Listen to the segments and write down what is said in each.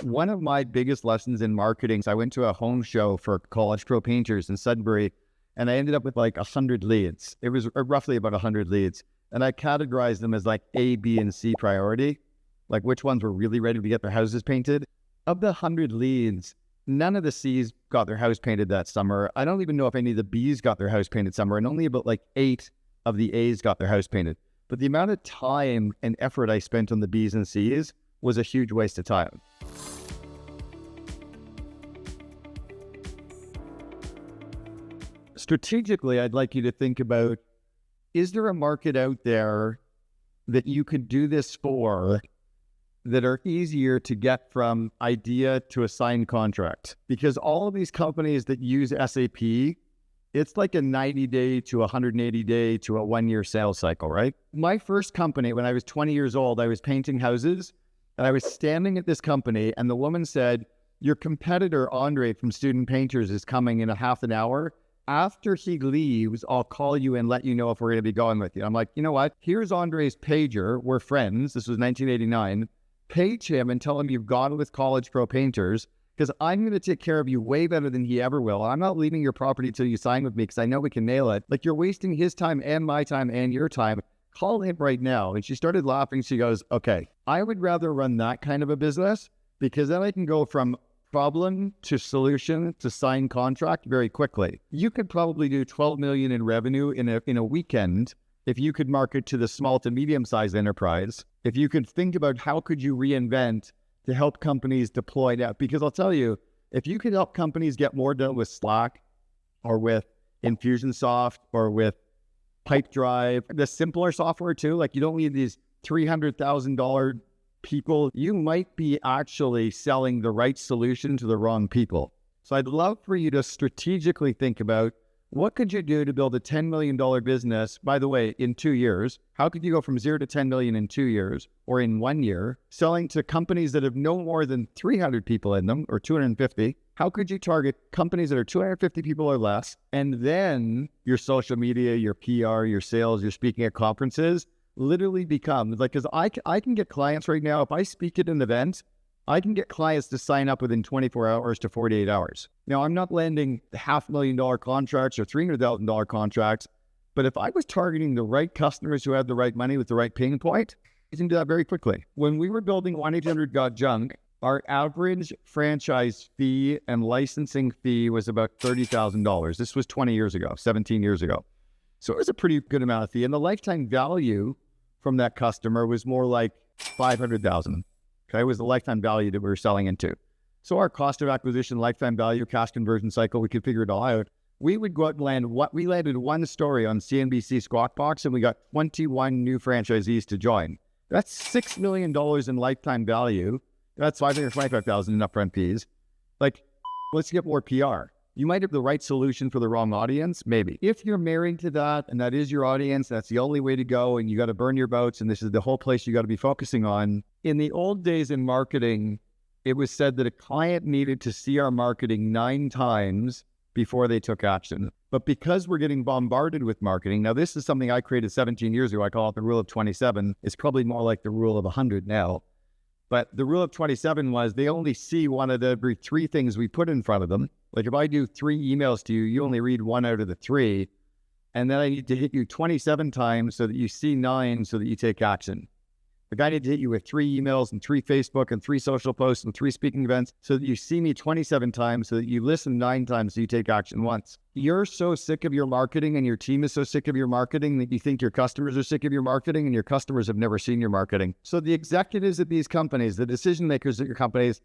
One of my biggest lessons in marketing, so I went to a home show for college pro painters in Sudbury, and I ended up with like 100 leads. It was roughly about 100 leads. And I categorized them as like A, B, and C priority, like which ones were really ready to get their houses painted. Of the 100 leads, none of the C's got their house painted that summer. I don't even know if any of the B's got their house painted summer, and only about like 8 of the A's got their house painted. But the amount of time and effort I spent on the B's and C's was a huge waste of time. Strategically, I'd like you to think about, is there a market out there that you could do this for that are easier to get from idea to a signed contract? Because all of these companies that use SAP, it's like a 90-day to 180-day to a 1-year sales cycle, right? My first company, when I was 20 years old, I was painting houses, and I was standing at this company, and the woman said, your competitor, Andre from Student Painters, is coming in a half an hour. After he leaves, I'll call you and let you know if we're going to be going with you. I'm like, you know what? Here's Andre's pager. We're friends. This was 1989. Page him and tell him you've gone with College Pro Painters, because I'm going to take care of you way better than he ever will. I'm not leaving your property till you sign with me, because I know we can nail it. Like, you're wasting his time and my time and your time. Call him right now. And she started laughing. She goes, okay, I would rather run that kind of a business, because then I can go from problem to solution to sign contract very quickly. You could probably do 12 million in revenue in a weekend if you could market to the small to medium-sized enterprise. If you could think about how could you reinvent to help companies deploy that. Because I'll tell you, if you could help companies get more done with Slack or with Infusionsoft or with Pipedrive, the simpler software too, like you don't need these $300,000 people, you might be actually selling the right solution to the wrong people. So I'd love for you to strategically think about, what could you do to build a $10 million business, by the way, in 2 years? How could you go from 0 to 10 million in 2 years or in 1 year, selling to companies that have no more than 300 people in them or 250? How could you target companies that are 250 people or less? And then your social media, your PR, your sales, your speaking at conferences literally becomes like, because I can get clients right now, if I speak at an event, I can get clients to sign up within 24 hours to 48 hours. Now, I'm not landing $500,000 contracts or $300,000 contracts, but if I was targeting the right customers who had the right money with the right pain point, you can do that very quickly. When we were building 1-800-GOT-JUNK, our average franchise fee and licensing fee was about $30,000. This was 20 years ago, 17 years ago. So it was a pretty good amount of fee. And the lifetime value from that customer was more like $500,000. Okay, was the lifetime value that we were selling into. So our cost of acquisition, lifetime value, cash conversion cycle, we could figure it all out. We would go out and we landed one story on CNBC Squawk Box, and we got 21 new franchisees to join. That's $6 million in lifetime value. That's $525,000 in upfront fees. Like, let's get more PR. You might have the right solution for the wrong audience, maybe. If you're married to that and that is your audience, that's the only way to go, and you got to burn your boats, and this is the whole place you got to be focusing on. In the old days in marketing, it was said that a client needed to see our marketing 9 times before they took action. But because we're getting bombarded with marketing, now this is something I created 17 years ago. I call it the rule of 27. It's probably more like the rule of 100 now. But the rule of 27 was they only see one of every 3 things we put in front of them. Like if I do 3 emails to you, you only read 1 out of the 3. And then I need to hit you 27 times so that you see 9 so that you take action. Like I need to hit you with 3 emails and 3 Facebook and 3 social posts and 3 speaking events so that you see me 27 times, so that you listen 9 times so you take action once. You're so sick of your marketing and your team is so sick of your marketing that you think your customers are sick of your marketing, and your customers have never seen your marketing. So the executives at these companies, the decision makers at your companies,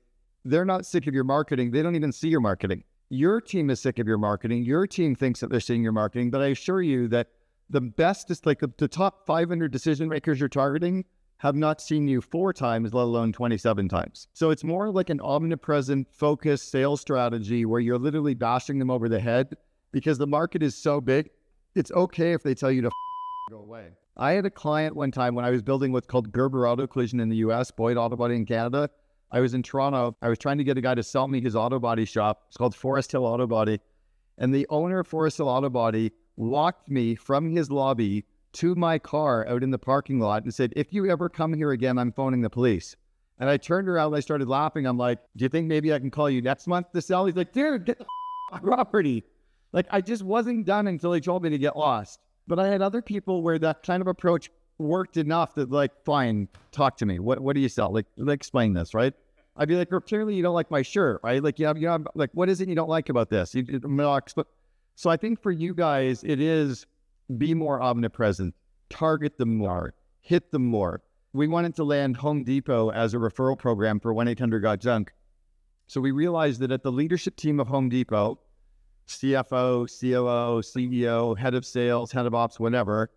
they're not sick of your marketing. They don't even see your marketing. Your team is sick of your marketing. Your team thinks that they're seeing your marketing, but I assure you that the best is like the top 500 decision makers you're targeting have not seen you 4 times, let alone 27 times. So it's more like an omnipresent, focused sales strategy where you're literally bashing them over the head because the market is so big. It's okay if they tell you to go away. I had a client one time when I was building what's called Gerber Auto Collision in the US, Boyd Auto Body in Canada. I was in Toronto. I was trying to get a guy to sell me his auto body shop. It's called Forest Hill Auto Body. And the owner of Forest Hill Auto Body walked me from his lobby to my car out in the parking lot and said, if you ever come here again, I'm phoning the police. And I turned around and I started laughing. I'm like, do you think maybe I can call you next month to sell? He's like, dude, get the property. Like, I just wasn't done until he told me to get lost. But I had other people where that kind of approach worked enough that, like, fine, talk to me. What do you sell? Like explain this, right? I'd be like, well, clearly you don't like my shirt, right? Like, like, what is it you don't like about this? So I think for you guys, it is be more omnipresent, target them more, hit them more. We wanted to land Home Depot as a referral program for 1-800-GOT-JUNK. So we realized that at the leadership team of Home Depot, CFO, COO, CEO, head of sales, head of ops, whatever,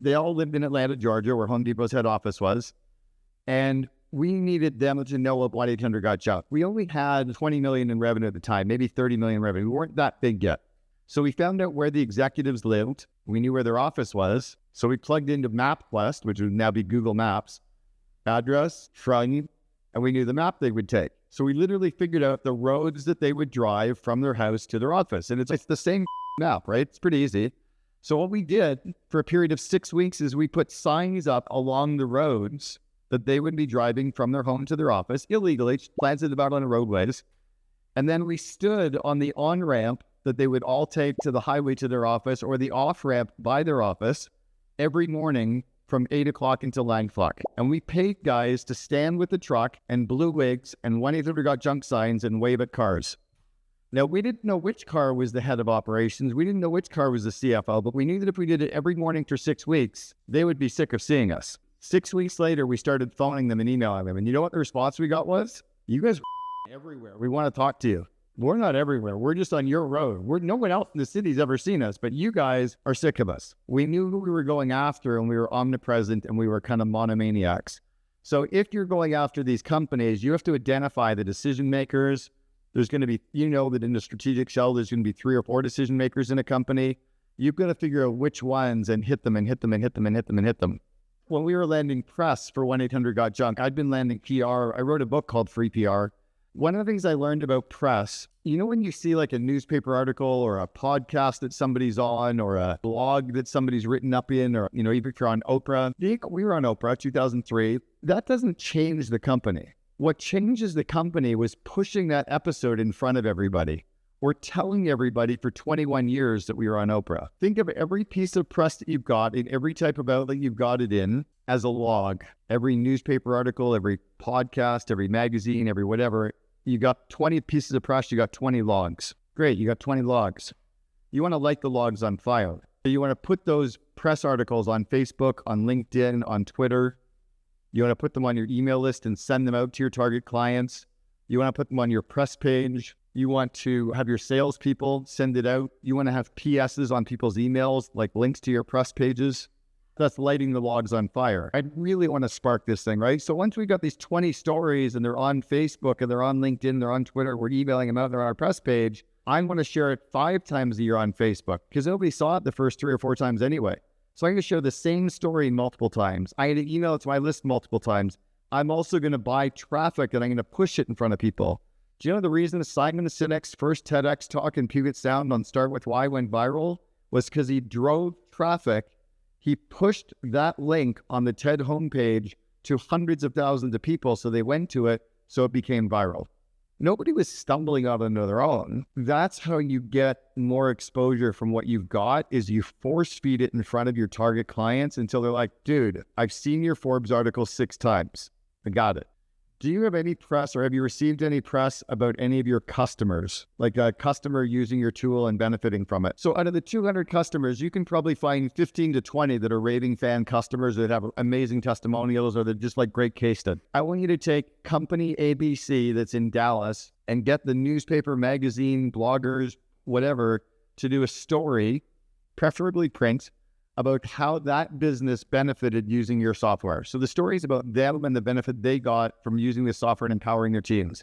they all lived in Atlanta, Georgia, where Home Depot's head office was. And we needed them to know of 1-800-GOT-JUNK. We only had 20 million in revenue at the time, maybe 30 million in revenue. We weren't that big yet. So we found out where the executives lived. We knew where their office was. So we plugged into MapQuest, which would now be Google Maps, address, from, and we knew the map they would take. So we literally figured out the roads that they would drive from their house to their office. And it's the same map, right? It's pretty easy. So what we did for a period of 6 weeks is we put signs up along the roads that they would be driving from their home to their office illegally, planted about on the roadways. And then we stood on the on-ramp that they would all take to the highway to their office or the off-ramp by their office every morning from 8 o'clock until 9 o'clock. And we paid guys to stand with the truck and blue wigs and 1-800-GOT-JUNK signs and wave at cars. Now, we didn't know which car was the head of operations. We didn't know which car was the CFO, but we knew that if we did it every morning for 6 weeks, they would be sick of seeing us. 6 weeks later, we started phoning them and emailing them. And you know what the response we got was? You guys are everywhere. We want to talk to you. We're not everywhere. We're just on your road. No one else in the city's ever seen us, but you guys are sick of us. We knew who we were going after, and we were omnipresent, and we were kind of monomaniacs. So if you're going after these companies, you have to identify the decision makers. There's going to be, that in the strategic shell, there's going to be 3 or 4 decision makers in a company. You've got to figure out which ones and hit them and hit them and hit them and hit them and hit them. When we were landing press for 1-800-GOT-JUNK, I'd been landing PR. I wrote a book called Free PR. One of the things I learned about press, when you see like a newspaper article or a podcast that somebody's on or a blog that somebody's written up in, or, even if you're on Oprah, we were on Oprah 2003, that doesn't change the company. What changes the company was pushing that episode in front of everybody or telling everybody for 21 years that we were on Oprah. Think of every piece of press that you've got in every type of outlet you've got it in as a log. Every newspaper article, every podcast, every magazine, every whatever. You got 20 pieces of press, you got 20 logs. Great, you got 20 logs. You want to light the logs on fire. You want to put those press articles on Facebook, on LinkedIn, on Twitter. You want to put them on your email list and send them out to your target clients. You want to put them on your press page. You want to have your salespeople send it out. You want to have PSs on people's emails, like links to your press pages. That's lighting the logs on fire. I really want to spark this thing, right? So once we got these 20 stories and they're on Facebook and they're on LinkedIn, they're on Twitter, we're emailing them out, they're on our press page, I'm going to share it 5 times a year on Facebook because nobody saw it the first 3 or 4 times anyway. So I'm going to share the same story multiple times. I'm going to email it to my list multiple times. I'm also going to buy traffic and I'm going to push it in front of people. Do you know the reason Simon Sinek's first TEDx talk in Puget Sound on Start With Why went viral was because he drove traffic. He pushed that link on the TED homepage to hundreds of thousands of people, so they went to it, so it became viral. Nobody was stumbling out on their own. That's how you get more exposure from what you've got, is you force feed it in front of your target clients until they're like, dude, I've seen your Forbes article 6 times. I got it. Do you have any press or have you received any press about any of your customers, like a customer using your tool and benefiting from it? So out of the 200 customers, you can probably find 15 to 20 that are raving fan customers that have amazing testimonials or they're just like great case study. I want you to take company ABC that's in Dallas and get the newspaper, magazine, bloggers, whatever, to do a story, preferably print, about how that business benefited using your software. So the story is about them and the benefit they got from using the software and empowering their teams.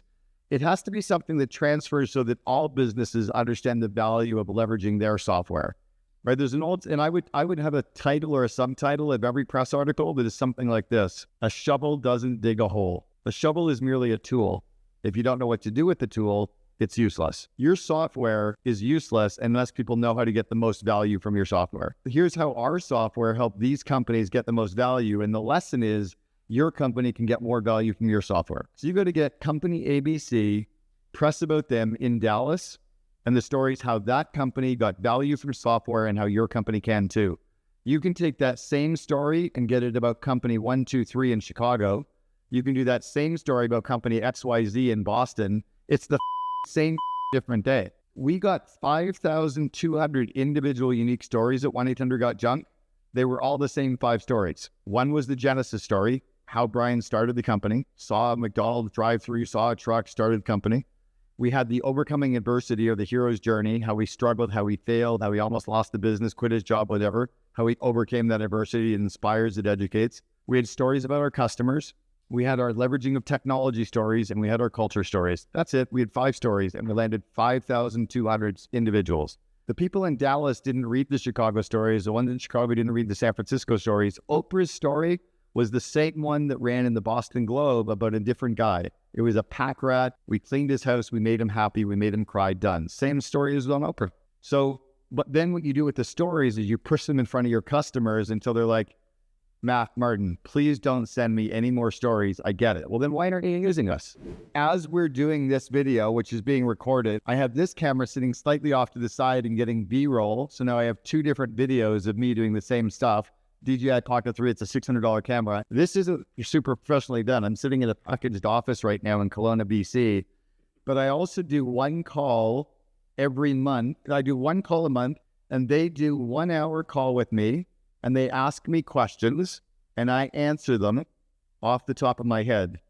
It has to be something that transfers so that all businesses understand the value of leveraging their software, right? There's an old, and I would have a title or a subtitle of every press article that is something like this: a shovel doesn't dig a hole. A shovel is merely a tool. If you don't know what to do with the tool, it's useless. Your software is useless unless people know how to get the most value from your software. Here's how our software helped these companies get the most value. And the lesson is your company can get more value from your software. So you go to get company ABC, press about them in Dallas, and the story is how that company got value from software and how your company can too. You can take that same story and get it about company 123 in Chicago. You can do that same story about company XYZ in Boston. It's the same different day. We got 5,200 individual unique stories at 1-800-GOT-JUNK. They were all the same 5 stories. One was the Genesis story, how Brian started the company, saw a McDonald's drive-thru, saw a truck, started the company. We had the overcoming adversity or the hero's journey, how he struggled, how he failed, how he almost lost the business, quit his job, whatever, how he overcame that adversity. It inspires, it educates. We had stories about our customers. We had our leveraging of technology stories, and we had our culture stories. That's it. We had 5 stories, and we landed 5,200 individuals. The people in Dallas didn't read the Chicago stories. The ones in Chicago didn't read the San Francisco stories. Oprah's story was the same one that ran in the Boston Globe about a different guy. It was a pack rat. We cleaned his house. We made him happy. We made him cry. Done. Same story as on Oprah. So, but then what you do with the stories is you push them in front of your customers until they're like, Matt, Martin, please don't send me any more stories. I get it. Well, then why aren't you using us? As we're doing this video, which is being recorded, I have this camera sitting slightly off to the side and getting B-roll. So now I have 2 different videos of me doing the same stuff. DJI Pocket 3, it's a $600 camera. This isn't super professionally done. I'm sitting in a packaged office right now in Kelowna, BC. But I also do one call every month. I do one call a month, and they do 1 hour call with me. And they ask me questions, and I answer them off the top of my head.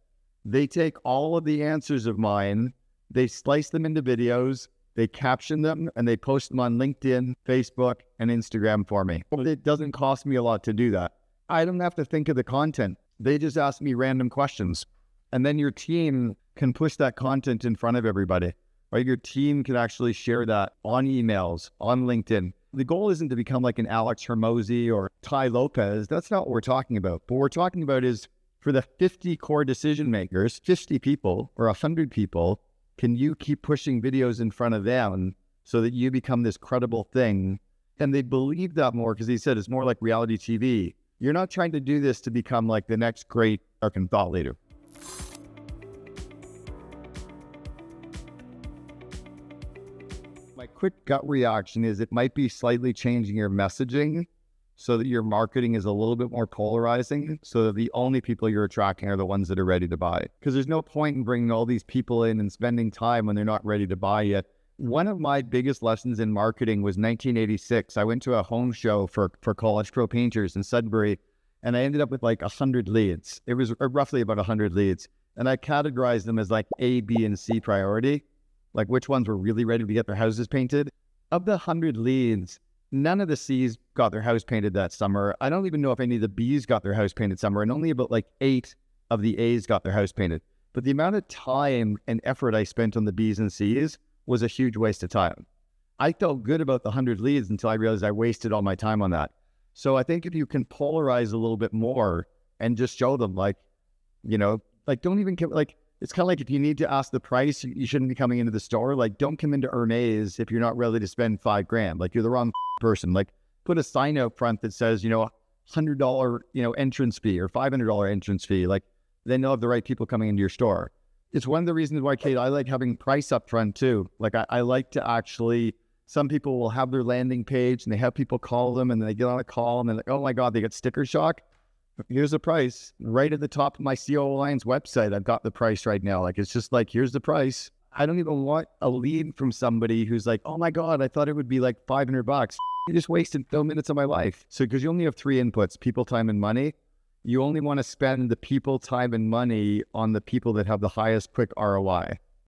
They take all of the answers of mine, they slice them into videos, they caption them, and they post them on LinkedIn, Facebook, and Instagram for me. It doesn't cost me a lot to do that. I don't have to think of the content. They just ask me random questions. And then your team can push that content in front of everybody, right? Your team can actually share that on emails, on LinkedIn. The goal isn't to become like an Alex Hermosi or Ty Lopez. That's not what we're talking about. What we're talking about is for the 50 core decision makers, 50 people or 100 people, can you keep pushing videos in front of them so that you become this credible thing? And they believe that more because he said it's more like reality TV. You're not trying to do this to become like the next great American thought leader. My quick gut reaction is it might be slightly changing your messaging so that your marketing is a little bit more polarizing, so that the only people you're attracting are the ones that are ready to buy. Because there's no point in bringing all these people in and spending time when they're not ready to buy yet. One of my biggest lessons in marketing was 1986. I went to a home show for College Pro Painters in Sudbury, and I ended up with like 100 leads. It was roughly about 100 leads. And I categorized them as like A, B, and C priority. Like which ones were really ready to get their houses painted. Of the 100 leads, none of the C's got their house painted that summer. I don't even know if any of the B's got their house painted summer, and only about like 8 of the A's got their house painted. But the amount of time and effort I spent on the B's and C's was a huge waste of time. I felt good about the 100 leads until I realized I wasted all my time on that. So I think if you can polarize a little bit more and just show them like, you know, like don't even give, like, it's kind of like if you need to ask the price, you shouldn't be coming into the store. Like, don't come into Hermes if you're not ready to spend $5,000. Like, you're the wrong person. Like, put a sign out front that says, you know, $100, you know, entrance fee or $500 entrance fee. Like, then you'll have the right people coming into your store. It's one of the reasons why, Kate, I like having price up front too. Like, I like to actually, some people will have their landing page and they have people call them and then they get on a call and they're like, oh my God, they get sticker shock. Here's the price right at the top of my COO Alliance website. I've got the price right now. Like, it's just like, here's the price. I don't even want a lead from somebody who's like, oh my God, I thought it would be like $500. You just wasted 2 minutes of my life. So, because you only have 3 inputs, people, time, and money. You only want to spend the people, time, and money on the people that have the highest quick ROI.